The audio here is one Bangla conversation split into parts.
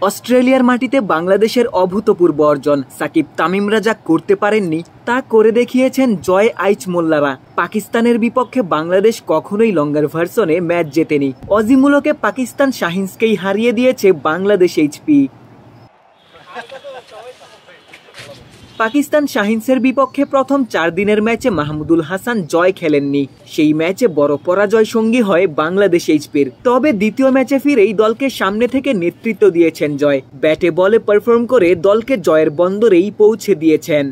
অস্ট্রেলিয়ার মাটিতে বাংলাদেশের অভূতপূর্ব অর্জন। সাকিব তামিমরা যা করতে পারেননি তা করে দেখিয়েছেন জয় আইচমোল্লারা। পাকিস্তানের বিপক্ষে বাংলাদেশ কখনোই লঙ্গার ভার্সনে ম্যাচ জেতেনি। অজিমুলকে পাকিস্তান শাহিনসকেই হারিয়ে দিয়েছে বাংলাদেশ এইচপি। পাকিস্তান শাহিনসের বিপক্ষে প্রথম 4 দিনের ম্যাচে মাহমুদুল হাসান জয় খেলেননি। সেই ম্যাচে বড় পরাজয় সঙ্গী হয় বাংলাদেশ এইচপির। তবে দ্বিতীয় ম্যাচে ফিরেই দলকে সামনে থেকে নেতৃত্ব দিয়েছেন জয়। ব্যাটে বলে পারফর্ম করে দলকে জয়ের বন্দরেই পৌঁছে দিয়েছেন।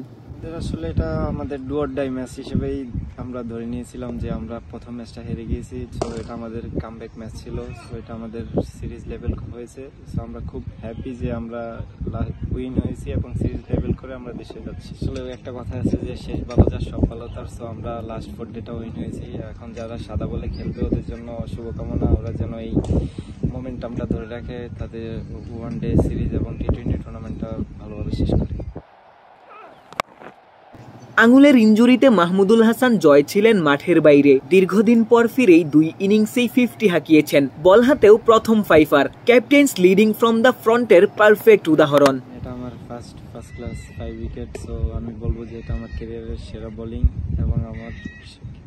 আসলে এটা আমাদের ডু অর ডাই ম্যাচ হিসেবেই আমরা ধরে নিয়েছিলাম যে আমরা প্রথম ম্যাচটা হেরে গিয়েছি, সো এটা আমাদের কামব্যাক ম্যাচ ছিল, সো এটা আমাদের সিরিজ লেভেল হয়েছে। সো আমরা খুব হ্যাপি যে আমরা উইন হয়েছি এবং সিরিজ লেভেল করে আমরা দেশে যাচ্ছি। আসলে একটা কথা আছে যে শেষ ভালো যার সব ভালো তার। সো আমরা লাস্ট 4 ডেটা উইন হয়েছি। এখন যারা সাদা বলে খেলবে ওদের জন্য শুভকামনা, ওরা যেন এই মোমেন্টামটা ধরে রাখে, তাদের ওয়ান ডে সিরিজ এবং টি20 টুর্নামেন্টটা ভালোভাবে শেষ করে। আঙুলের ইনজুরিতে মাহমুদুল হাসান জয় ছিলেন মাঠের বাইরে। দীর্ঘদিন পর ফিরেই 2 ইনিংসেই 50 হাঁকিয়েছেন। বল হাতেও প্রথম Pfeiffer. Captain's leading from the ফ্রন্টের পারফেক্ট উদাহরণ। এটা আমার ফার্স্ট ক্লাস 5 উইকেট। সো আমি বলবো যে এটা আমার ক্যারিয়ারের সেরা বোলিং এবং আমার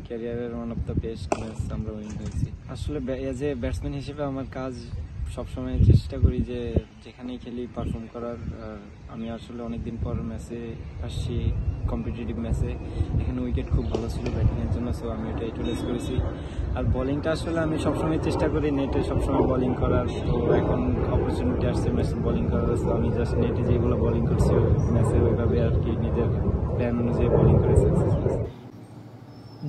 ক্যারিয়ারের one of the best match আমরা উইন হয়েছি। আসলে এজ এ ব্যাটসম্যান হিসেবে আমার কাজ সবসময় চেষ্টা করি যে যেখানেই খেলি পারফর্ম করার। আমি আসলে অনেকদিন পর ম্যাচে আসছি, কম্পিটিটিভ ম্যাচে। এখানে উইকেট খুব ভালো ছিল ব্যাটিংয়ের জন্য, সো আমি এটা ইউটিলাইজ করেছি। আর বোলিংটা আসলে আমি সবসময় চেষ্টা করি নেটে সবসময় বোলিং করার। তো এখন অপরচুনিটি আসছে ম্যাচে বোলিং করার, সো আমি জাস্ট নেটে যেগুলো বোলিং করছি ম্যাচে ওইভাবে আর কি নিজের প্ল্যান অনুযায়ী বোলিং করে সাকসেস হয়েছে।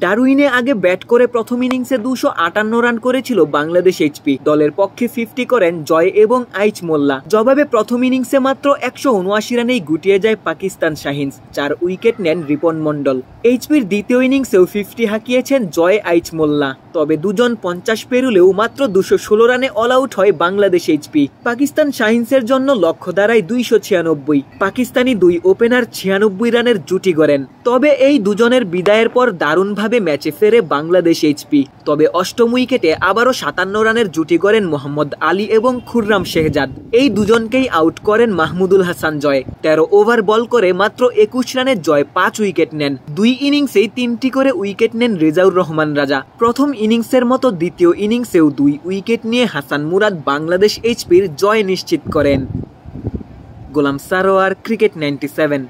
ডারউইনে আগে ব্যাট করে প্রথম ইনিংসে 258 রান করেছিল বাংলাদেশ এইচপি। দলের পক্ষে 50 করেন জয় এবং আইচমোল্লা। জবাবে প্রথম ইনিংসে মাত্র 179 রানেই গুটিয়ে যায় পাকিস্তান শাহিনস। 4 উইকেট নেন রিপন মন্ডল। এইচপির দ্বিতীয় ইনিংসেও 50 হাঁকিয়েছেন জয় আইচমোল্লা। তবে দুজন 50 পেরুলেও মাত্র 216 রানে অল আউট হয় বাংলাদেশ এইচপি। পাকিস্তান শাহিনসের জন্য লক্ষ্য দাঁড়ায় 296। পাকিস্তানি 2 ওপেনার 96 রানের জুটি গড়েন। তবে এই দুজনের বিদায়ের পর দারুণভাবে ম্যাচে ফেরে বাংলাদেশ এইচপি। তবে অষ্টম উইকেটে আবারও 57 রানের জুটি গড়েন মোহাম্মদ আলী এবং খুররাম শেহজাদ। এই দুজনকেই আউট করেন মাহমুদুল হাসান জয়। 13 ওভার বল করে মাত্র 21 রানে জয় 5 উইকেট নেন। 2 ইনিংসেই 3টি করে উইকেট নেন রেজাউর রহমান রাজা। প্রথম ইনিংসের মতো দ্বিতীয় ইনিংসেও 2 উইকেট নিয়ে হাসান মুরাদ বাংলাদেশ এইচপির জয় নিশ্চিত করেন। গোলাম সারোয়ার, ক্রিকেট 97।